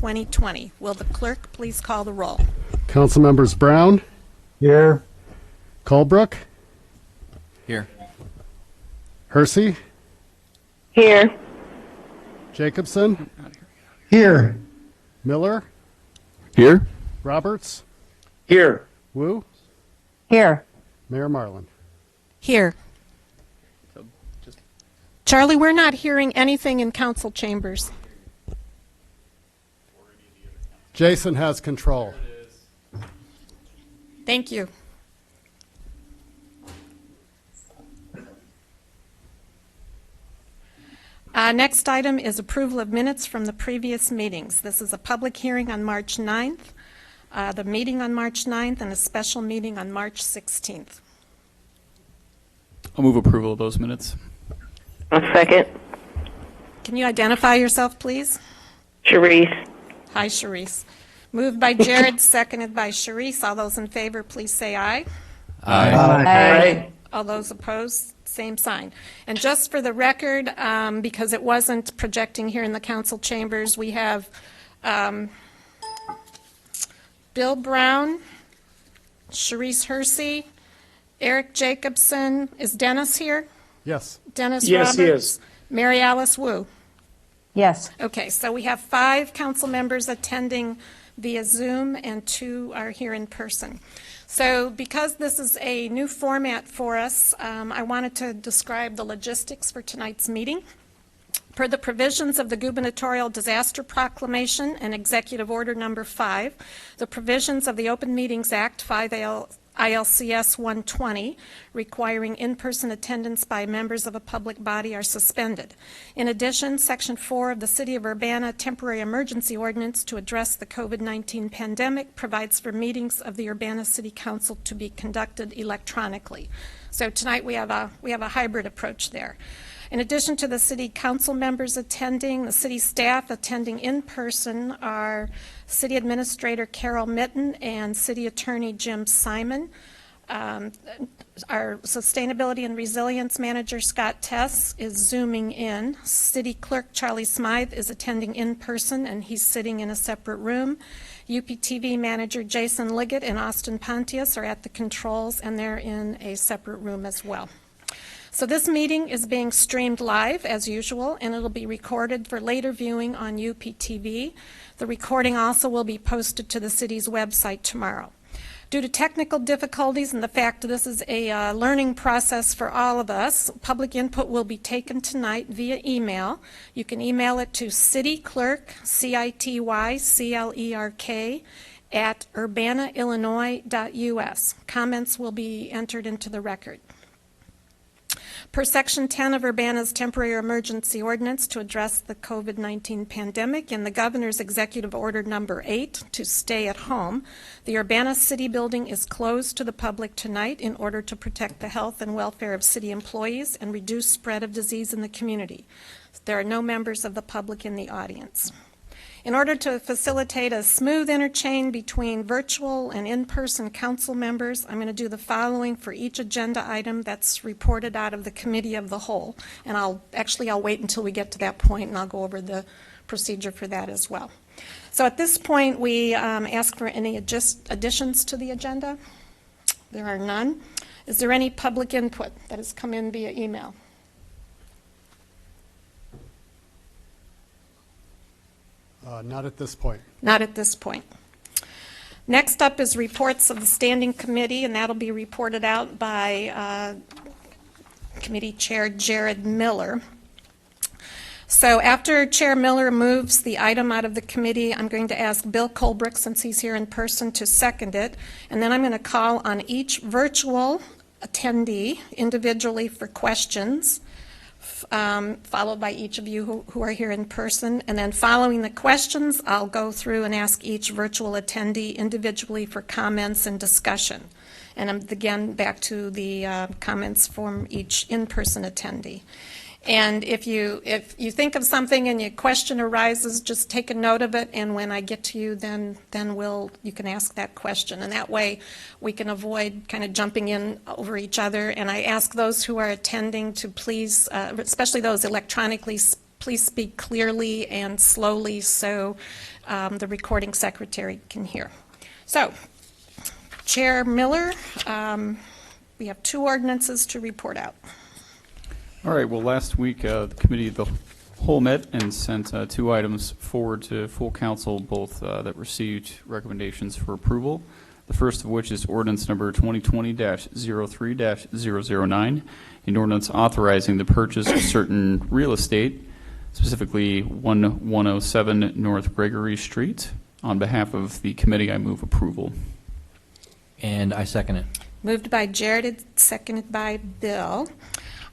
2020. Will the clerk please call the roll? Council members Brown, Here. Colebrook, Here. Hersey, Here. Jacobson, Here. Miller, Here. Roberts, Here. Wu, Here. Mayor Marlin. Here. So just Charlie, we're not hearing anything in council chambers. Jason has control. Thank you. Next item is approval of minutes from the previous meetings. This is a public hearing on March 9th, the meeting on March 9th, and a special meeting on March 16th. I'll move approval of those minutes. A second. Can you identify yourself, please? Sharice. Hi, Sharice. Moved by Jared, seconded by Sharice. All those in favor, please say aye. Aye. All those opposed, same sign. And just for the record, because it wasn't projecting here in the council chambers, we have Bill Brown, Sharice Hersey, Eric Jacobson. Is Dennis here? Yes. Dennis Yes, Roberts? he is. Mary Alice Wu. Yes. Okay, so we have 5 council members attending via Zoom and 2 are here in person. So because this is a new format for us, I wanted to describe the logistics for tonight's meeting. Per the provisions of the Gubernatorial Disaster Proclamation and Executive Order Number 5, the provisions of the Open Meetings Act 5 ILCS 120 requiring in-person attendance by members of a public body are suspended. In addition, Section 4 of the City of Urbana Temporary Emergency Ordinance to address the COVID-19 pandemic provides for meetings of the Urbana City Council to be conducted electronically. So tonight we have a hybrid approach there. In addition to the city council members attending, the city staff attending in person are City Administrator Carol Mitten and City Attorney Jim Simon. Our Sustainability and Resilience Manager Scott Tess is Zooming in. City Clerk Charlie Smythe is attending in person and he's sitting in a separate room. UPTV Manager Jason Liggett and Austin Pontius are at the controls and they're in a separate room as well. So this meeting is being streamed live as usual, and it'll be recorded for later viewing on UPTV. The recording also will be posted to the city's website tomorrow. Due to technical difficulties and the fact that this is a learning process for all of us, public input will be taken tonight via email. You can email it to cityclerk, CITYCLERK, at urbanaillinois.us. Comments will be entered into the record. Per Section 10 of Urbana's Temporary Emergency Ordinance to address the COVID-19 pandemic and the Governor's Executive Order Number 8 to stay at home, the Urbana City Building is closed to the public tonight in order to protect the health and welfare of city employees and reduce spread of disease in the community. There are no members of the public in the audience. In order to facilitate a smooth interchange between virtual and in-person council members, I'm going to do the following for each agenda item that's reported out of the committee of the whole. And I'll wait until we get to that point and I'll go over the procedure for that as well. So at this point, we ask for any additions to the agenda. There are none. Is there any public input that has come in via email? Not at this point. Not at this point. Next up is reports of the standing committee, and that'll be reported out by Committee Chair Jared Miller. So after Chair Miller moves the item out of the committee, I'm going to ask Bill Colebrook, since he's here in person, to second it, and then I'm going to call on each virtual attendee individually for questions, followed by each of you who are here in person. And then following the questions, I'll go through and ask each virtual attendee individually for comments and discussion. And I'm again back to the comments from each in-person attendee. And if you think of something and your question arises, just take a note of it, and when I get to you, then you can ask that question. And that way we can avoid kind of jumping in over each other. And I ask those who are attending to please, especially those electronically, please speak clearly and slowly so the recording secretary can hear. So, Chair Miller, we have 2 ordinances to report out. All right, well, last week, the committee of the whole met and sent 2 items forward to full council, both that received recommendations for approval. The first of which is ordinance number 2020-03-009, an ordinance authorizing the purchase of certain real estate, specifically 1107 North Gregory Street. On behalf of the committee, I move approval. And I second it. Moved by Jared, seconded by Bill.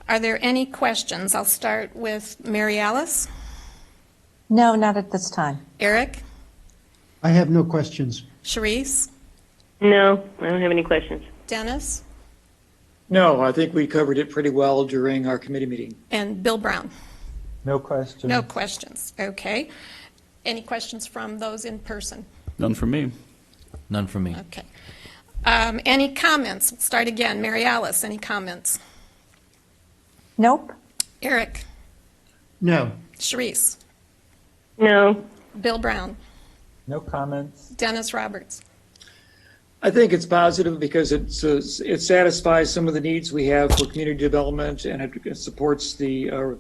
Are there any questions? I'll start with Mary Alice. No, not at this time. Eric? I have no questions. Sharice? No, I don't have any questions. Dennis? No, I think we covered it pretty well during our committee meeting. And Bill Brown? No questions. No questions. Okay. Any questions from those in person? None from me. None from me. Okay. Any comments? We'll start again. Mary Alice, any comments? Nope. Eric? No. Sharice? No. Bill Brown? No comments. Dennis Roberts? I think it's positive because it satisfies some of the needs we have for community development, and it supports the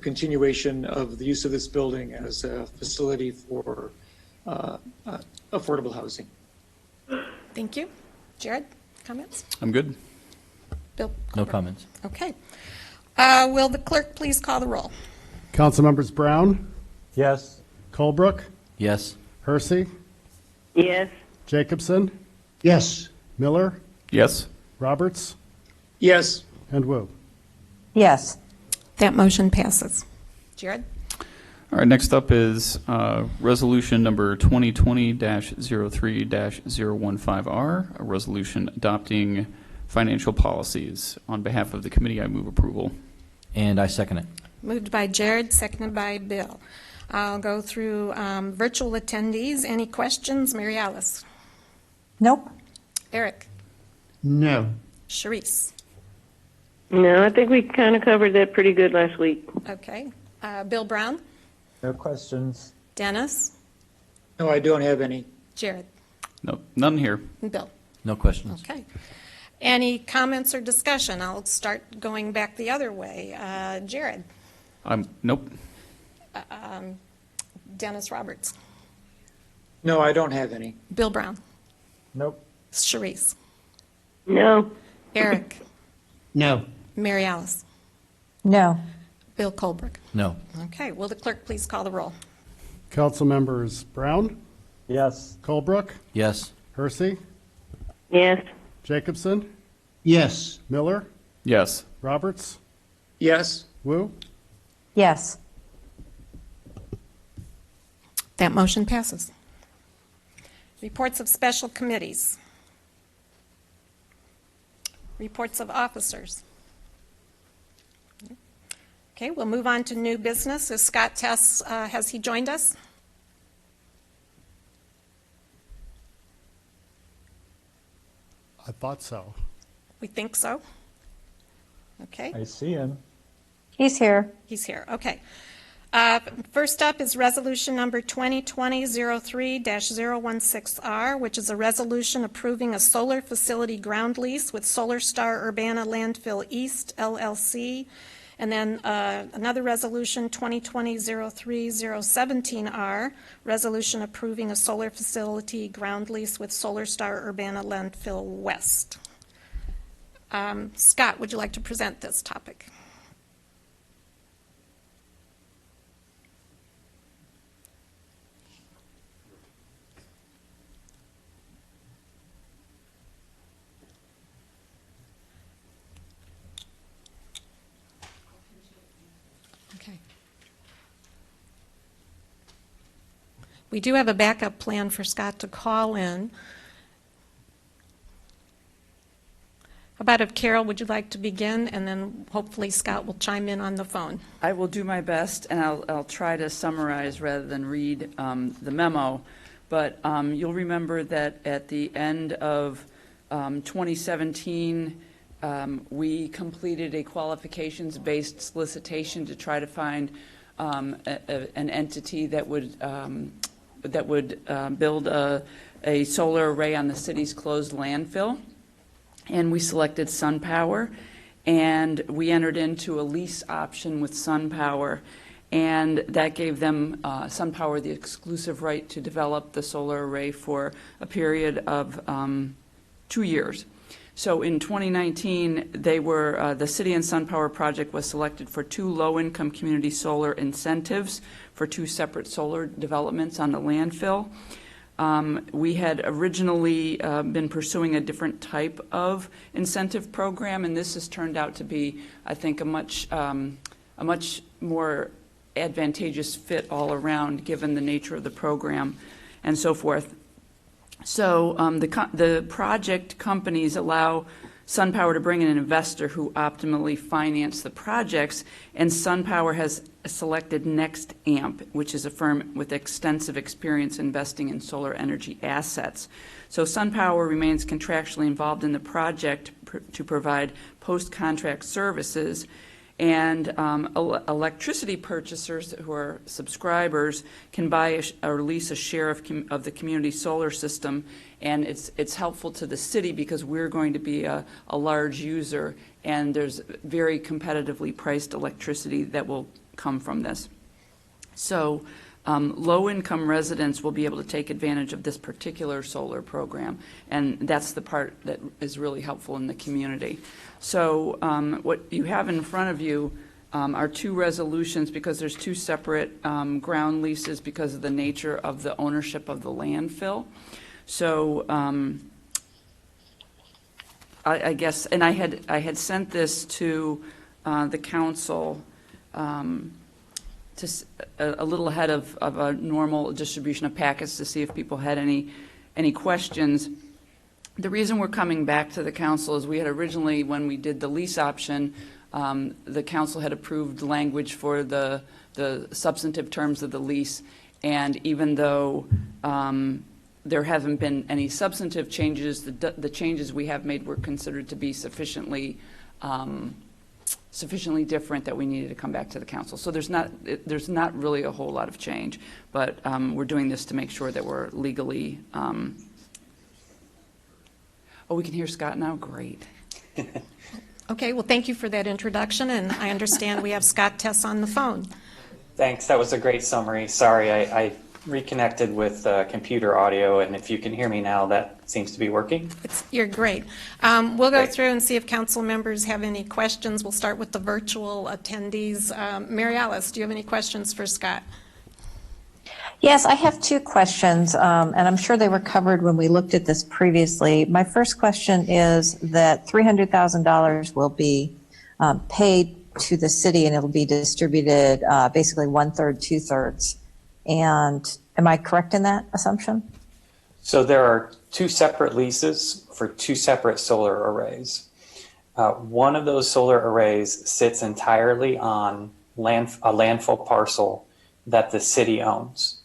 continuation of the use of this building as a facility for affordable housing. Thank you. Jared, comments? I'm good. Bill? No comments. Okay. Will the clerk please call the roll? Councilmembers Brown, Yes. Colebrook, Yes. Hersey, Yes. Jacobson, Yes. Miller, Yes. Roberts, Yes, and Wu. Yes. That motion passes. Jared? All right, next up is resolution number 2020-03-015R, a resolution adopting financial policies. On behalf of the committee, I move approval. And I second it. Moved by Jared, seconded by Bill. I'll go through virtual attendees. Any questions? Mary Alice? Nope. Eric? No. Sharice? No, I think we kind of covered that pretty good last week. Okay. Bill Brown? No questions. Dennis? no, I don't have any. Jared? No, none here. And Bill? No questions. Okay. Any comments or discussion? I'll start going back the other way. Jared? Nope. Dennis Roberts? No, I don't have any. Bill Brown? Nope. Sharice? No. Eric? No. Mary Alice? No. Bill Colebrook? No. Okay. Will the clerk please call the roll? Councilmembers Brown, Yes. Colebrook, Yes. Hersey, Yes. Jacobson, Yes. Miller, Yes. Roberts, Yes, Wu. Yes. That motion passes. Reports of special committees. Reports of officers. Okay, we'll move on to new business. Is Scott Tess, has he joined us? I thought so. We think so. Okay, I see him. He's here. he's here. Okay. First up is resolution number 2020-03-016R, which is a resolution approving a solar facility ground lease with Solar Star Urbana Landfill East LLC. And then another resolution, 2020-03-017R, resolution approving a solar facility ground lease with Solar Star Urbana Landfill West. Scott, would you like to present this topic? Okay. We do have a backup plan for Scott to call in. How about if Carol, would you like to begin, and then hopefully Scott will chime in on the phone. I will do my best, and I'll try to summarize rather than read the memo. But you'll remember that at the end of 2017, We completed a qualifications-based solicitation to try to find an entity that would build a solar array on the city's closed landfill. And we selected SunPower, and we entered into a lease option with SunPower, and that gave them, SunPower, the exclusive right to develop the solar array for a period of 2 years. So in 2019, the City and SunPower project was selected for 2 low-income community solar incentives for 2 separate solar developments on the landfill. We had originally been pursuing a different type of incentive program, and this has turned out to be, I think, a much more advantageous fit all around, given the nature of the program and so forth. So the project companies allow SunPower to bring in an investor who optimally finance the projects, and SunPower has selected NextAmp, which is a firm with extensive experience investing in solar energy assets. So SunPower remains contractually involved in the project to provide post-contract services, and electricity purchasers who are subscribers can buy or lease a share of the community solar system, and it's helpful to the city because we're going to be a large user, and there's very competitively priced electricity that will come from this. So low-income residents will be able to take advantage of this particular solar program, and that's the part that is really helpful in the community. So what you have in front of you are 2 resolutions, because there's 2 separate ground leases because of the nature of the ownership of the landfill. So I guess, and I had sent this to the council just a little ahead of a normal distribution of packets to see if people had any questions. The reason we're coming back to the council is we had originally, when we did the lease option, the council had approved language for the substantive terms of the lease, and even though there haven't been any substantive changes, the changes we have made were considered to be sufficiently different that we needed to come back to the council. So there's not really a whole lot of change, but we're doing this to make sure that we're legally. Oh, we can hear Scott now? Great. Okay, well, thank you for that introduction, and I understand we have Scott Tess on the phone. Thanks. That was a great summary. Sorry, I reconnected with computer audio, and if you can hear me now, that seems to be working. You're great. We'll go Great. through and see if council members have any questions. We'll start with the virtual attendees. Mary Alice, do you have any questions for Scott? Yes, I have 2 questions, and I'm sure they were covered when we looked at this previously. My first question is that $300,000 will be paid to the city, and it'll be distributed basically 1/3, 2/3. And am I correct in that assumption? So there are 2 separate leases for 2 separate solar arrays. One of those solar arrays sits entirely on a landfill parcel that the city owns.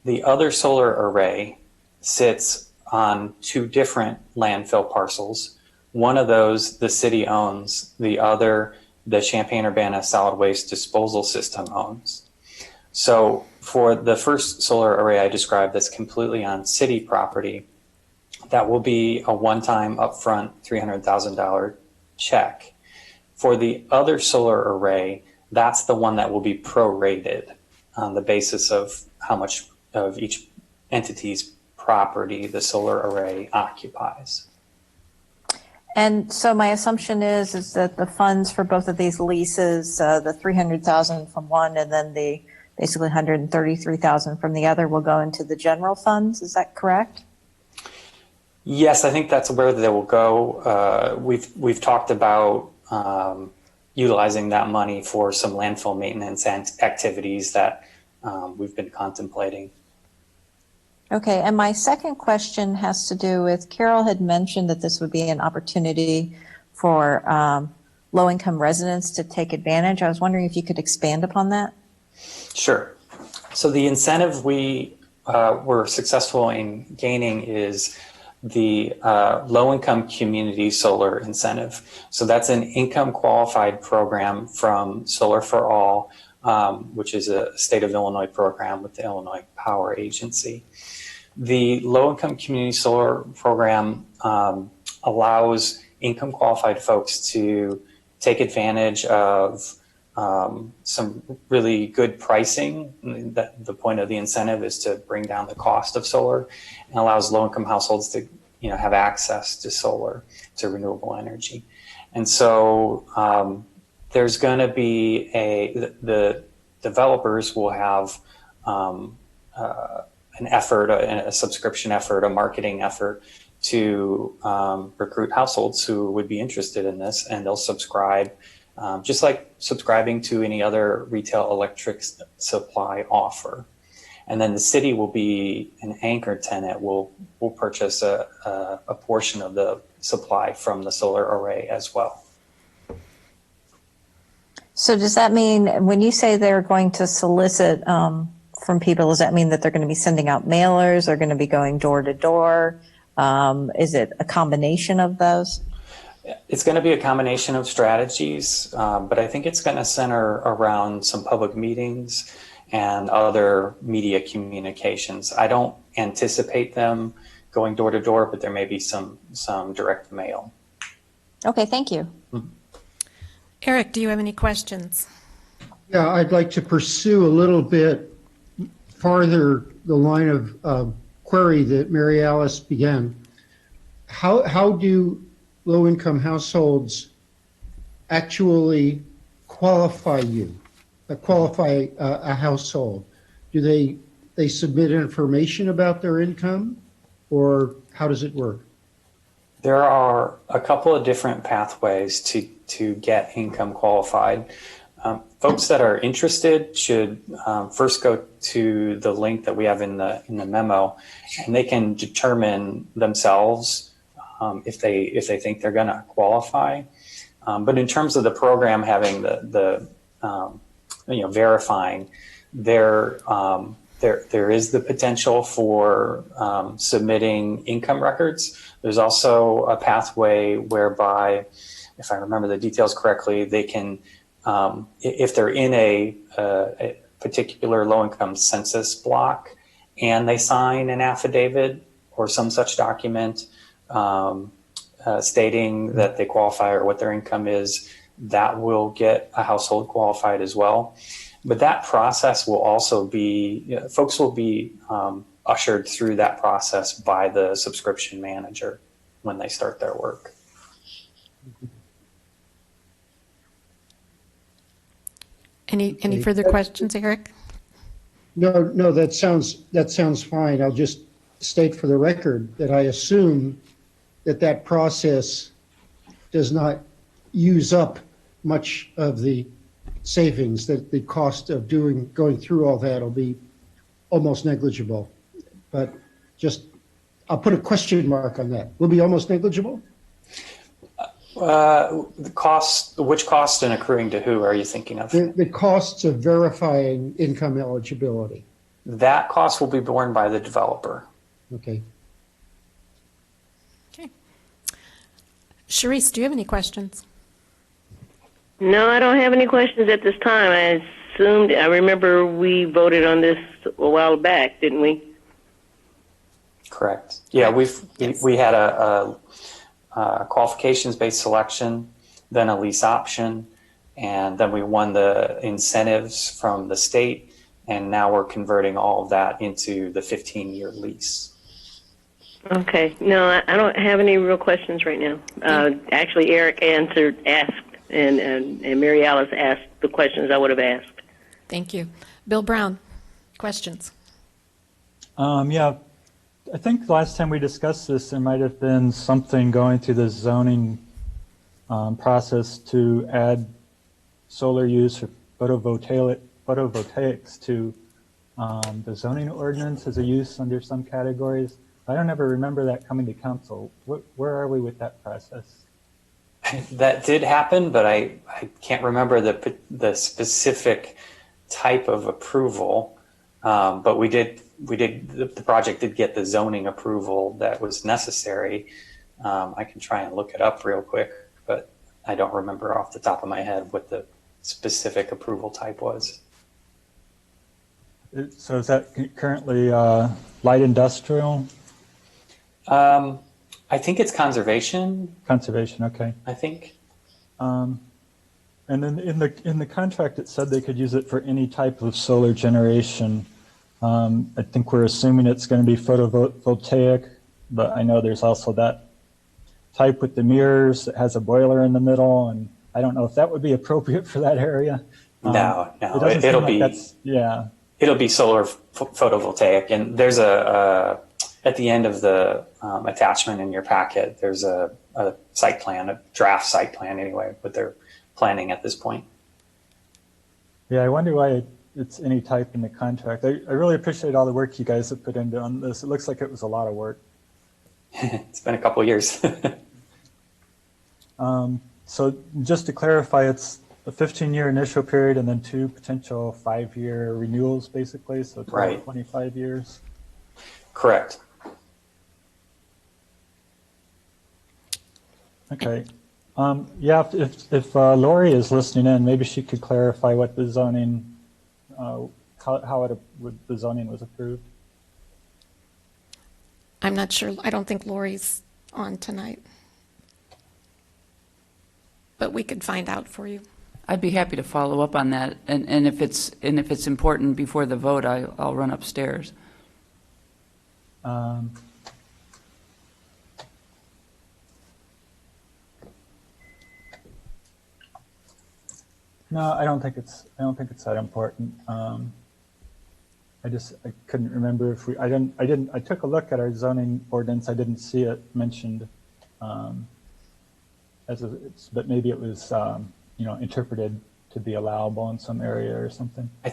The other solar array sits on 2 different landfill parcels. One of those the city owns, the other the Champaign-Urbana solid waste disposal system owns. So for the first solar array I described that's completely on city property, that will be a one-time upfront $300,000 check. For the other solar array, that's the one that will be prorated on the basis of how much of each entity's property the solar array occupies. And so my assumption is that the funds for both of these leases, the $300,000 from one and then the basically $133,000 from the other, will go into the general funds. Is that correct? Yes, I think that's where they will go. We've talked about utilizing that money for some landfill maintenance and activities that we've been contemplating. Okay, and my second question has to do with, Carol had mentioned that this would be an opportunity for low-income residents to take advantage. I was wondering if you could expand upon that. Sure. So the incentive we were successful in gaining is the low-income community solar incentive. So that's an income-qualified program from Solar for All, which is a state of Illinois program with the Illinois Power Agency. The low-income community solar program allows income-qualified folks to take advantage of some really good pricing. The point of the incentive is to bring down the cost of solar and allows low-income households to have access to solar, to renewable energy. And so there's going to be the developers will have an effort, a subscription effort, a marketing effort to recruit households who would be interested in this, and they'll subscribe, just like subscribing to any other retail electric supply offer. And then the city will be an anchor tenant, will purchase a portion of the supply from the solar array as well. So does that mean, when you say they're going to solicit from people, does that mean that they're going to be sending out mailers, they're going to be going door to door? Is it a combination of those? It's going to be a combination of strategies, but I think it's going to center around some public meetings and other media communications. I don't anticipate them going door to door, but there may be some direct mail. Okay, thank you. Eric, do you have any questions? Yeah, I'd like to pursue a little bit farther the line of query that Mary Alice began. How do low-income households actually qualify a household? Do they submit information about their income, or how does it work? There are a couple of different pathways to get income qualified. Folks that are interested should first go to the link that we have in the memo, and they can determine themselves if they think they're going to qualify. But in terms of the program having the verifying, there is the potential for submitting income records. There's also a pathway whereby, if I remember the details correctly, they can, if they're in a particular low-income census block and they sign an affidavit or some such document stating that they qualify or what their income is, that will get a household qualified as well. But that process will also be, folks will be ushered through that process by the subscription manager when they start their work. Any further questions, Eric? No, that sounds fine. I'll just state for the record that I assume that process does not use up much of the savings, that the cost of going through all that will be almost negligible. But I'll put a question mark on that. Will be almost negligible? The cost, which cost and accruing to who are you thinking of? The costs of verifying income eligibility. That cost will be borne by the developer. Okay. Okay. Sharice, do you have any questions? No, I don't have any questions at this time. I remember we voted on this a while back, didn't we? Correct. Yeah, we had a qualifications-based selection, then a lease option, and then we won the incentives from the state, and now we're converting all of that into the 15-year lease. Okay. No, I don't have any real questions right now. Actually, Eric asked, and Mary Alice asked the questions I would have asked. Thank you. Bill Brown, questions? Yeah, I think the last time we discussed this, there might have been something going through the zoning process to add solar use or photovoltaics to the zoning ordinance as a use under some categories. I don't ever remember that coming to council. Where are we with that process? That did happen, but I can't remember the specific type of approval. But we did the project did get the zoning approval that was necessary. I can try and look it up real quick, but I don't remember off the top of my head what the specific approval type was. So is that currently light industrial? I think it's conservation. Conservation, okay. I think. And then in the contract, it said they could use it for any type of solar generation. I think we're assuming it's going to be photovoltaic, but I know there's also that type with the mirrors that has a boiler in the middle, and I don't know if that would be appropriate for that area. No, doesn't seem like that's, yeah. It'll be solar photovoltaic, and there's at the end of the attachment in your packet, there's a site plan, a draft site plan anyway, what they're planning at this point. Yeah, I wonder why it's any type in the contract. I really appreciate all the work you guys have put into on this. It looks like it was a lot of work. It's been a couple of years. So just to clarify, it's a 15-year initial period and then 2 potential 5-year renewals, basically, so total Right. 25 years. Correct. Okay. Yeah, if Lori is listening in, maybe she could clarify what the zoning, how the zoning was approved. I'm not sure, I don't think Lori's on tonight. But we could find out for you. I'd be happy to follow up on that, and if it's important before the vote, I'll run upstairs. No, I don't think it's that important. I couldn't remember if I took a look at our zoning ordinance. I didn't see it mentioned but maybe it was interpreted to be allowable in some area or something. I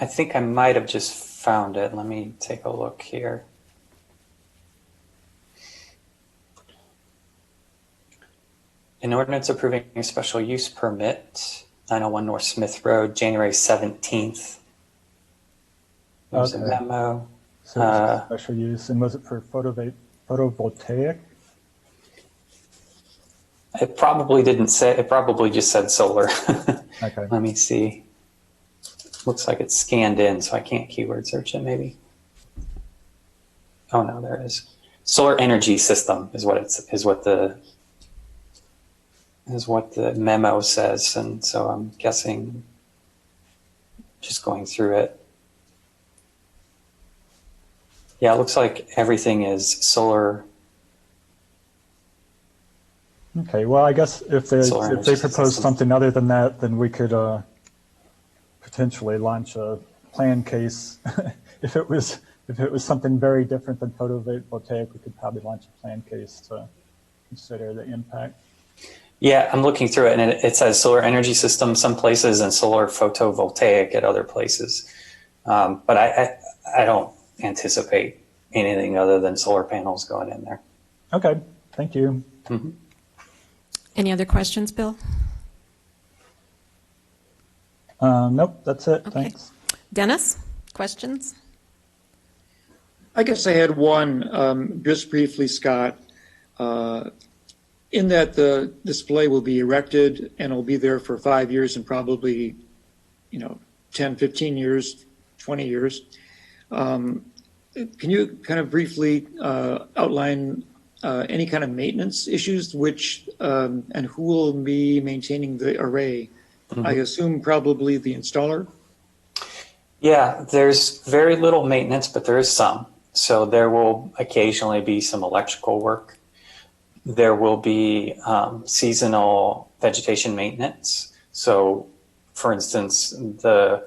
think I might have just found it. Let me take a look here. An ordinance approving a special use permit, 901 North Smith Road, January 17th. There's a Okay. memo. So it's a special use, and was it for photovoltaic? It probably didn't say, it probably just said solar. Okay. Let me see. Looks like it's scanned in, so I can't keyword search it maybe. Oh no, there it is. Solar energy system is what the memo says, and so I'm guessing, just going through it. Yeah, it looks like everything is solar. Okay, well, I guess if they Solar energy propose system. something other than that, then we could potentially launch a plan case. If it was something very different than photovoltaic, we could probably launch a plan case to consider the impact. Yeah, I'm looking through it, and it says solar energy system some places and solar photovoltaic at other places. But I don't anticipate anything other than solar panels going in there. Okay, thank you. Mm-hmm. Any other questions, Bill? Nope, that's it. Okay. Thanks. Dennis, questions? I guess I had one, just briefly, Scott. In that the display will be erected and it'll be there for 5 years and probably, 10, 15 years, 20 years. Can you kind of briefly outline any kind of maintenance issues and who will be maintaining the array? Mm-hmm. I assume probably the installer? Yeah, there's very little maintenance, but there is some. So there will occasionally be some electrical work. There will be seasonal vegetation maintenance. So, for instance, the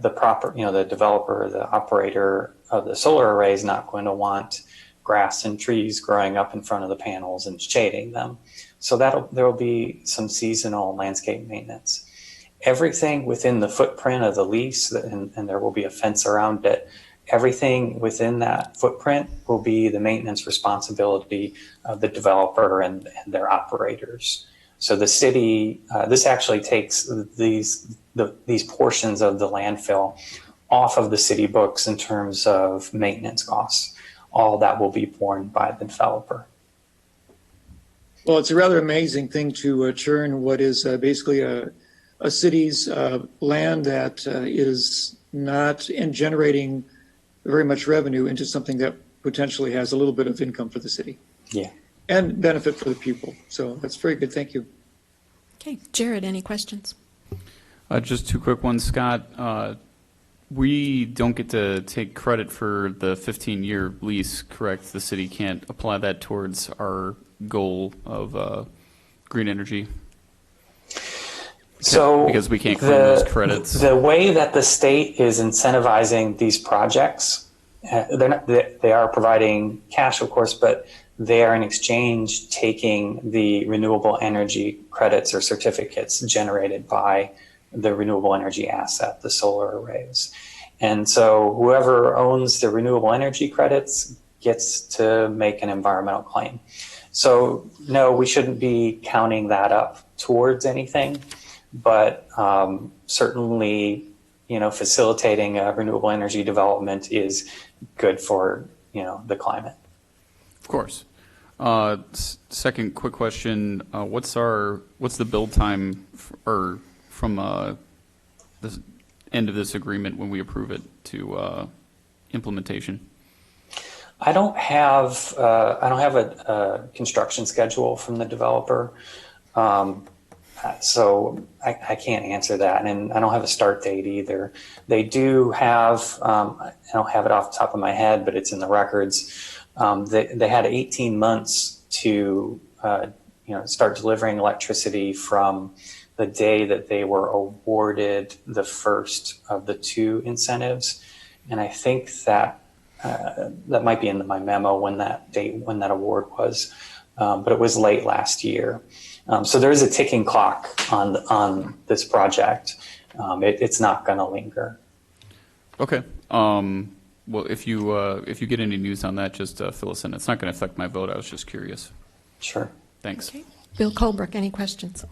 developer, the operator of the solar array is not going to want grass and trees growing up in front of the panels and shading them. So there will be some seasonal landscape maintenance. Everything within the footprint of the lease, and there will be a fence around it, everything within that footprint will be the maintenance responsibility of the developer and their operators. So the city, this actually takes these portions of the landfill off of the city books in terms of maintenance costs. All that will be borne by the developer. Well, it's a rather amazing thing to churn what is basically a city's land that is not in generating very much revenue into something that potentially has a little bit of income for the city. Yeah. And benefit for the people. So that's very good. Thank you. Okay, Jared, any questions? Just two quick ones, Scott. We don't get to take credit for the 15-year lease, correct? The city can't apply that towards our goal of green energy? So because we can't claim those credits. The way that the state is incentivizing these projects, they are providing cash, of course, but they are in exchange taking the renewable energy credits or certificates generated by the renewable energy asset, the solar arrays. And so whoever owns the renewable energy credits gets to make an environmental claim. So no, we shouldn't be counting that up towards anything, but certainly, facilitating renewable energy development is good for, the climate. Of course. Second quick question: what's the build time from the end of this agreement when we approve it to implementation? I don't have a construction schedule from the developer, so I can't answer that, and I don't have a start date either. They do have, I don't have it off the top of my head, but it's in the records. They had 18 months to start delivering electricity from the day that they were awarded the first of the two incentives, and I think that that might be in my memo when that award was, but it was late last year. So there is a ticking clock on this project. It's not going to linger. Okay. Well, if you get any news on that, just fill us in. It's not going to affect my vote. I was just curious. Sure. Thanks. Okay. Bill Colbrook, any questions?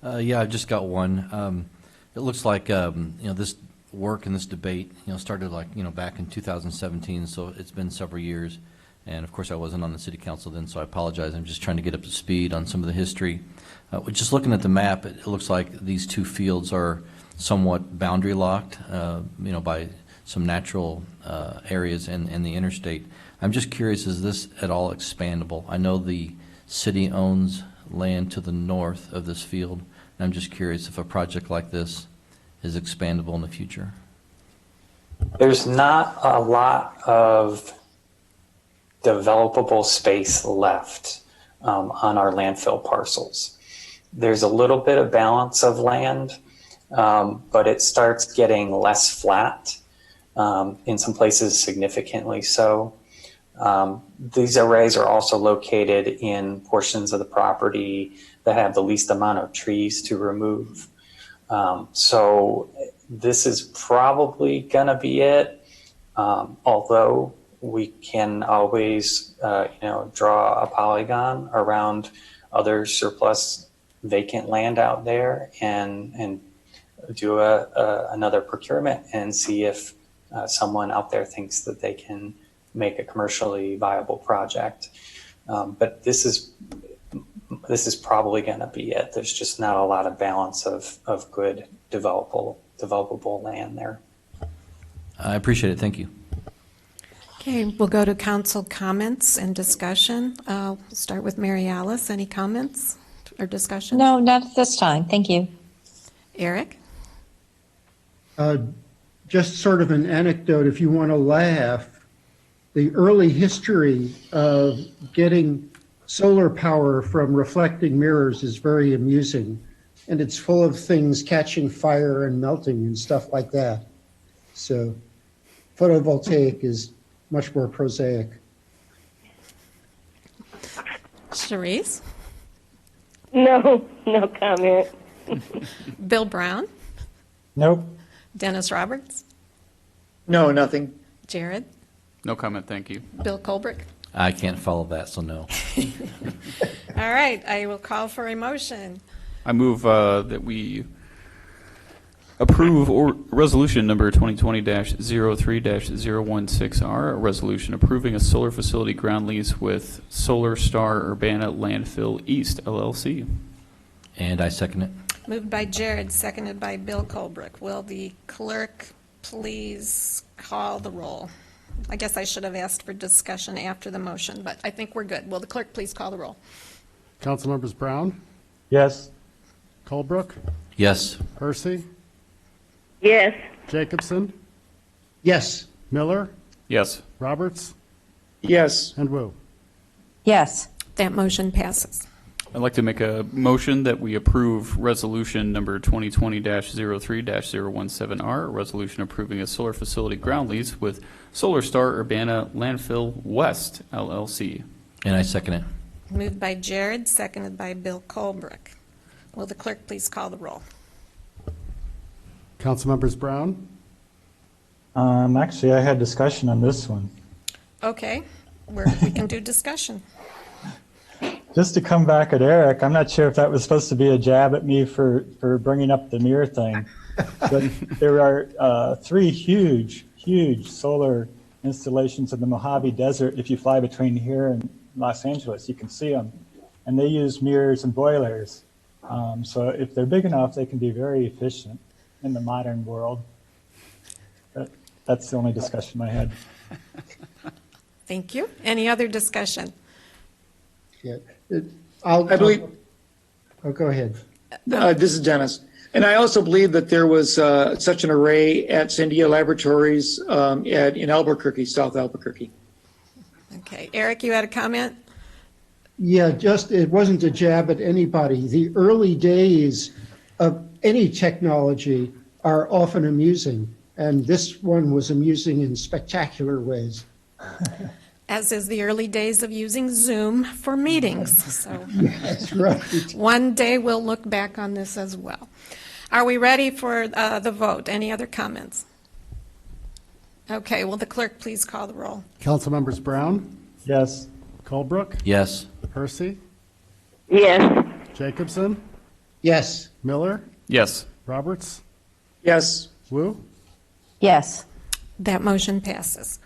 Yeah, I've just got one. It looks like this work and this debate started back in 2017, so it's been several years. And of course, I wasn't on the city council then, so I apologize. I'm just trying to get up to speed on some of the history. Just looking at the map, it looks like these two fields are somewhat boundary locked, by some natural areas and the interstate. I'm just curious, is this at all expandable? I know the city owns land to the north of this field, and I'm just curious if a project like this is expandable in the future. There's not a lot of developable space left on our landfill parcels. There's a little bit of balance of land, but it starts getting less flat, in some places significantly so. These arrays are also located in portions of the property that have the least amount of trees to remove. So this is probably going to be it, although we can always, draw a polygon around other surplus vacant land out there and do another procurement and see if someone out there thinks that they can make a commercially viable project. But this is probably going to be it. There's just not a lot of balance of good developable land there. I appreciate it. Thank you. Okay, we'll go to council comments and discussion. We'll start with Mary Alice. Any comments or discussion? No, not at this time. Thank you. Eric? Just sort of an anecdote, if you want to laugh, the early history of getting solar power from reflecting mirrors is very amusing, and it's full of things catching fire and melting and stuff like that. So photovoltaic is much more prosaic. Charisse? No comment. Bill Brown? Nope. Dennis Roberts? No, nothing. Jared? No comment. Thank you. Bill Colbrook? I can't follow that, so no. All right, I will call for a motion. I move that we Approve or resolution number 2020-03-016R, a resolution approving a solar facility ground lease with Solar Star Urbana Landfill East LLC. And I second it. Moved by Jared, seconded by Bill Colbrook. Will the clerk please call the roll? I guess I should have asked for discussion after the motion, but I think we're good. Will the clerk please call the roll? Councilmembers Brown, Yes. Colebrook, Yes. Hersey, Yes. Jacobson, Yes. Miller, Yes. Roberts, Yes. and Wu. Yes. That motion passes. I'd like to make a motion that we approve resolution number 2020-03-017R, a resolution approving a solar facility ground lease with Solar Star Urbana Landfill West LLC. And I second it. Moved by Jared, seconded by Bill Colbrook. Will the clerk please call the roll? Councilmembers Brown, Actually, I had discussion on this one. Okay, we can do discussion. Just to come back at Eric, I'm not sure if that was supposed to be a jab at me for bringing up the mirror thing, but there are 3 huge solar installations in the Mojave Desert. If you fly between here and Los Angeles, you can see them, and they use mirrors and boilers. So if they're big enough, they can be very efficient in the modern world. That's the only discussion I had. Thank you. Any other discussion? Yeah. I believe, Oh, go ahead. this is Dennis. And I also believe that there was such an array at Sandia Laboratories in Albuquerque, South Albuquerque. Okay, Eric, you had a comment? Yeah, just, it wasn't a jab at anybody. The early days of any technology are often amusing, and this one was amusing in spectacular ways. As is the early days of using Zoom for meetings. So That's right. one day we'll look back on this as well. Are we ready for the vote? Any other comments? Okay, will the clerk please call the roll? Councilmembers Brown, Yes. Colebrook, Yes. Hersey, Yes. Jacobson, Yes. Miller, Yes. Roberts, Yes. Wu. Yes. That motion passes.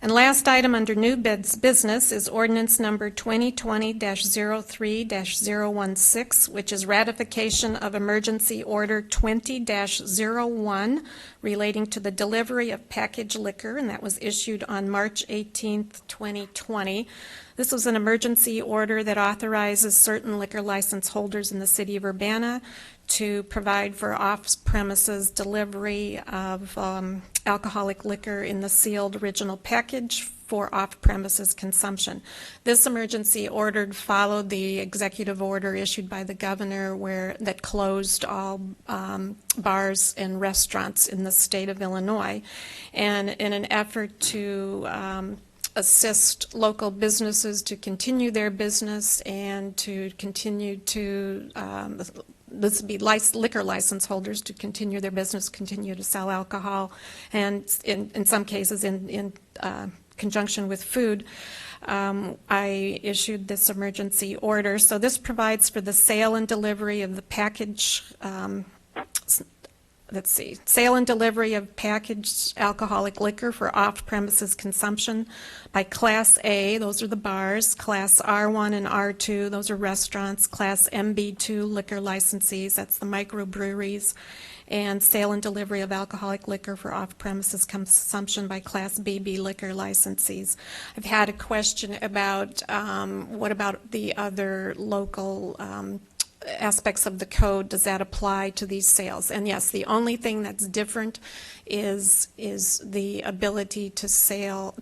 And last item under new business is ordinance number 2020-03-016, which is ratification of emergency order 20-01 relating to the delivery of packaged liquor, and that was issued on March 18th, 2020. This was an emergency order that authorizes certain liquor license holders in the city of Urbana to provide for off-premises delivery of alcoholic liquor in the sealed original package for off-premises consumption. This emergency order followed the executive order issued by the governor that closed all bars and restaurants in the state of Illinois. And in an effort to assist local businesses to continue their business and to continue to this would be liquor license holders to continue their business, continue to sell alcohol, and in some cases in conjunction with food. I issued this emergency order. So this provides for the sale and delivery of the package, sale and delivery of packaged alcoholic liquor for off-premises consumption by Class A, those are the bars, Class R1 and R2, those are restaurants, Class MB2 liquor licensees, that's the microbreweries, and sale and delivery of alcoholic liquor for off-premises consumption by Class BB liquor licensees. I've had a question about what about the other local aspects of the code, does that apply to these sales? And yes, the only thing that's different is the ability to sell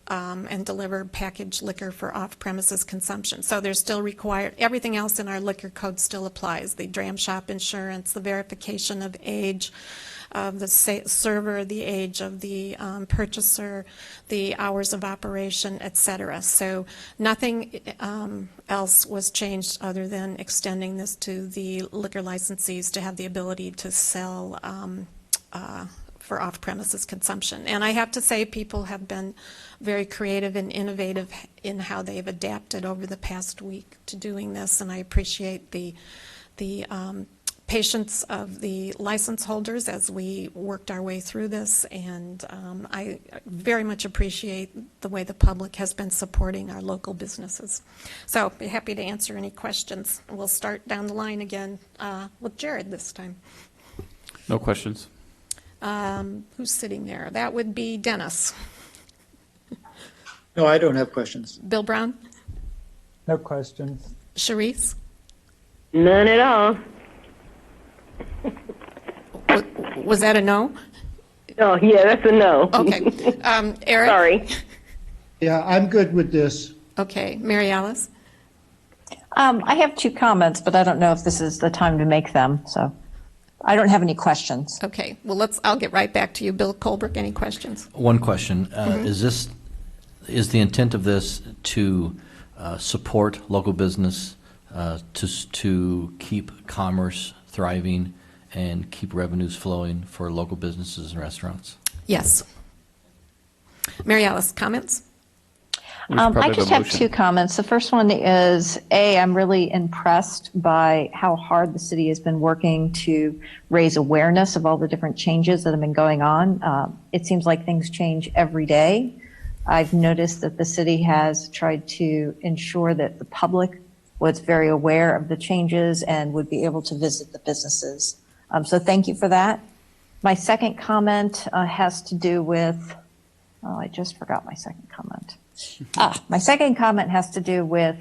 and deliver packaged liquor for off-premises consumption. So they're still required, everything else in our liquor code still applies, the dram shop insurance, the verification of age of the server, the age of the purchaser, the hours of operation, et cetera. So nothing else was changed other than extending this to the liquor licensees to have the ability to sell for off-premises consumption. And I have to say, people have been very creative and innovative in how they've adapted over the past week to doing this, and I appreciate the patience of the license holders as we worked our way through this, and I very much appreciate the way the public has been supporting our local businesses. So be happy to answer any questions. We'll start down the line again with Jared this time. No questions. Who's sitting there? That would be Dennis. No, I don't have questions. Bill Brown? No questions. Sharice? None at all. Was that a no? Oh, yeah, that's a no. Okay. Eric? Sorry. Yeah, I'm good with this. Okay. Mary Alice? I have two comments, but I don't know if this is the time to make them, so I don't have any questions. Okay. Well, I'll get right back to you. Bill Colbrook, any questions? One question, is the intent of this to support local business, to keep commerce thriving and keep revenues flowing for local businesses and restaurants? Yes. Mary Alice, comments? We should probably I just a have motion. two comments. The first one is, I'm really impressed by how hard the city has been working to raise awareness of all the different changes that have been going on. It seems like things change every day. I've noticed that the city has tried to ensure that the public was very aware of the changes and would be able to visit the businesses. So thank you for that. My second comment has to do with, I just forgot my second comment. My second comment has to do with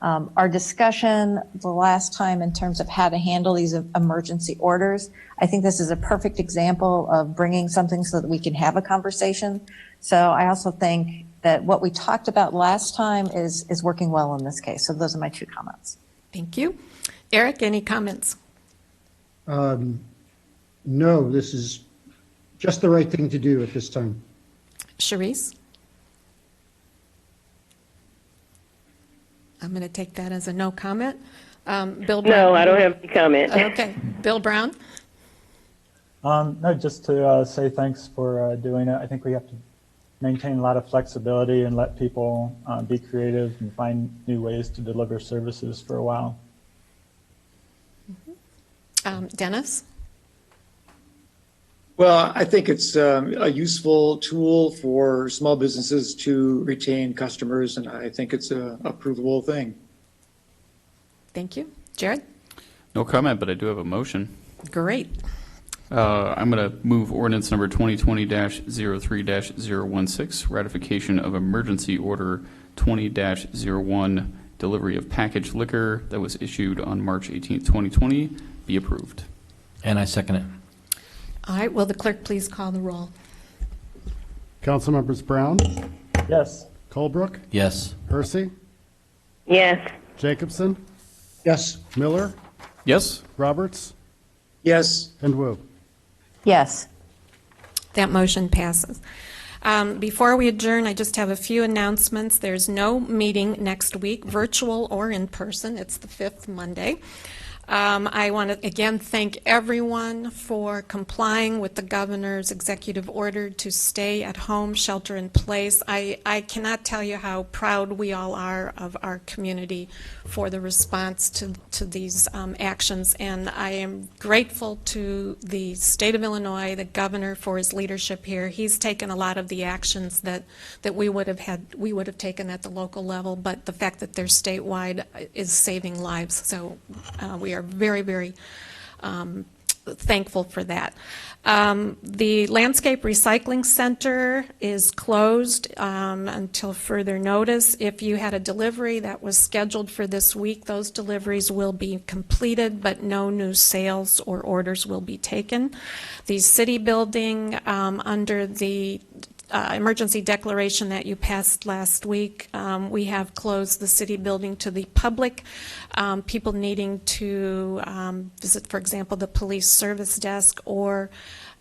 our discussion the last time in terms of how to handle these emergency orders. I think this is a perfect example of bringing something so that we can have a conversation. So I also think that what we talked about last time is working well in this case. So those are my two comments. Thank you. Eric, any comments? No, this is just the right thing to do at this time. Sharice? I'm going to take that as a no comment. Bill Brown? No, I don't have any comment. Okay. Bill Brown? No, just to say thanks for doing it. I think we have to maintain a lot of flexibility and let people be creative and find new ways to deliver services for a while. Dennis? Well, I think it's a useful tool for small businesses to retain customers, and I think it's a provable thing. Thank you. Jared? No comment, but I do have a motion. Great. I'm going to move ordinance number 2020-03-016, ratification of emergency order 20-01, delivery of packaged liquor that was issued on March 18th, 2020, be approved. And I second it. All right. Will the clerk please call the roll? Councilmembers Brown, Yes. Colebrook, Yes. Hersey, Yes. Jacobson, Yes, Miller, Yes? Roberts, Yes, and Wu. Yes. That motion passes. Before we adjourn, I just have a few announcements. There's no meeting next week, virtual or in person. It's the 5th Monday. I want to again thank everyone for complying with the governor's executive order to stay at home, shelter in place. I cannot tell you how proud we all are of our community for the response to these actions, and I am grateful to the state of Illinois, the governor, for his leadership here. He's taken a lot of the actions that we would have taken at the local level, but the fact that they're statewide is saving lives. So we are very, very thankful for that. The Landscape Recycling Center is closed until further notice. If you had a delivery that was scheduled for this week, those deliveries will be completed, but no new sales or orders will be taken. The city building, under the emergency declaration that you passed last week, we have closed the city building to the public. People needing to visit, for example, the police service desk or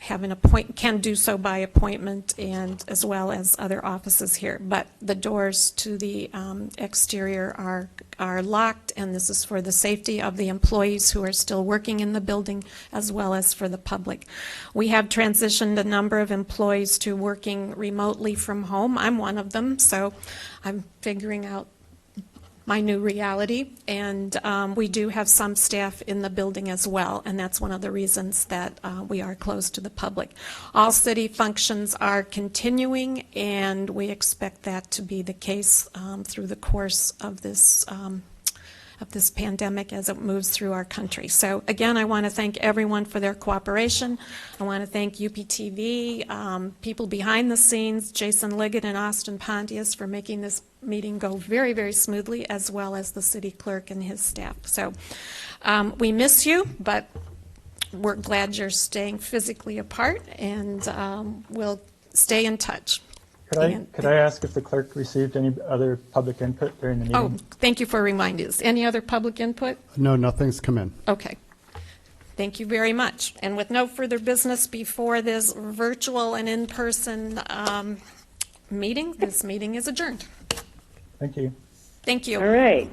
have an can do so by appointment, and as well as other offices here. But the doors to the exterior are locked, and this is for the safety of the employees who are still working in the building, as well as for the public. We have transitioned a number of employees to working remotely from home. I'm one of them, so I'm figuring out my new reality. And we do have some staff in the building as well, and that's one of the reasons that we are closed to the public. All city functions are continuing, and we expect that to be the case through the course of this pandemic as it moves through our country. So again, I want to thank everyone for their cooperation. I want to thank UPTV, people behind the scenes, Jason Liggett and Austin Pontius, for making this meeting go very, very smoothly, as well as the city clerk and his staff. So we miss you, but we're glad you're staying physically apart, and we'll stay in touch. Could I ask if the clerk received any other public input during the meeting? Oh, thank you for reminding us. Any other public input? No, nothing's come in. Okay. Thank you very much. And with no further business before this virtual and in-person meeting, this meeting is adjourned. Thank you. Thank you. All right.